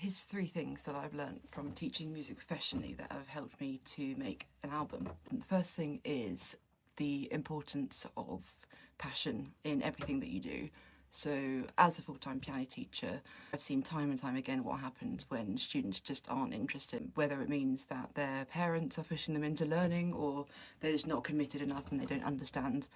Here's three things that I've learned from teaching music professionally that have helped me to make an album. And the first thing is the importance of passion in everything that you do. So as a full-time piano teacher, I've seen time and time again what happens when students just aren't interested, whether it means that their parents are pushing them into learning or they're just not committed enough and they don't understand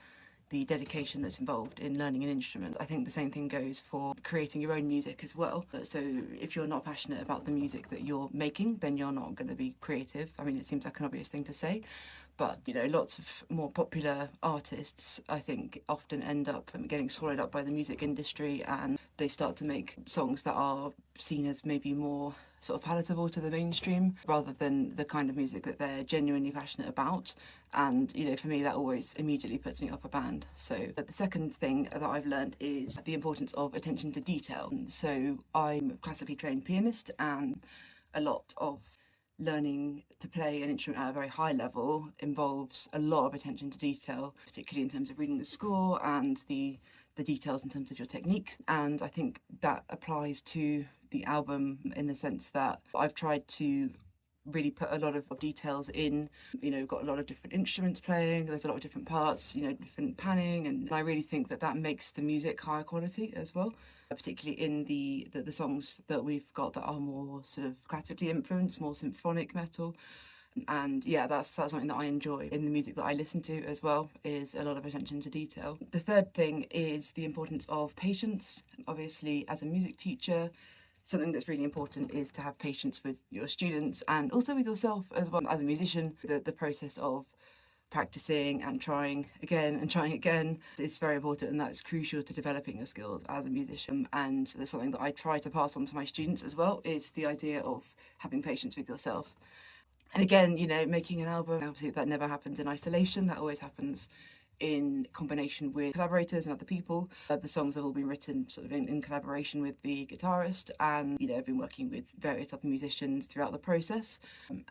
the dedication that's involved in learning an instrument. I think the same thing goes for creating your own music as well. So if you're not passionate about the music that you're making, then you're not going to be creative. I mean, it seems like an obvious thing to say, but lots of more popular artists, I think, often end up getting swallowed up by the music industry, and they start to make songs that are seen as maybe more sort of palatable to the mainstream rather than the kind of music that they're genuinely passionate about. And for me, that always immediately puts me off a band. So the second thing that I've learned is the importance of attention to detail. So I'm a classically trained pianist, and a lot of learning to play an instrument at a very high level involves a lot of attention to detail, particularly in terms of reading the score and the details in terms of your technique. And I think that applies to the album in the sense that I've tried to really put a lot of details in. We've got a lot of different instruments playing, there's a lot of different parts, different panning, and I really think that makes the music higher quality as well, particularly in the songs that we've got that are more sort of classically influenced, more symphonic metal. And that's something that I enjoy in the music that I listen to as well, is a lot of attention to detail. The third thing is the importance of patience. Obviously, as a music teacher, something that's really important is to have patience with your students and also with yourself as well as a musician. The process of practicing and trying again is very important, and that's crucial to developing your skills as a musician. And there's something that I try to pass on to my students as well, is the idea of having patience with yourself. And again, making an album, obviously that never happens in isolation, that always happens in combination with collaborators and other people. The songs have all been written sort of in collaboration with the guitarist, and I've been working with various other musicians throughout the process.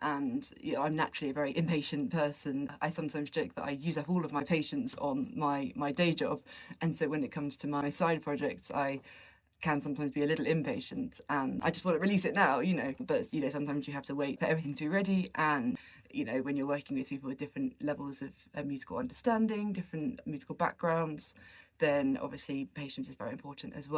And I'm naturally a very impatient person. I sometimes joke that I use up all of my patience on my day job, and so when it comes to my side projects, I can sometimes be a little impatient and I just want to release it now, but sometimes you have to wait for everything to be ready. And when you're working with people with different levels of musical understanding, different musical backgrounds, then obviously patience is very important as well.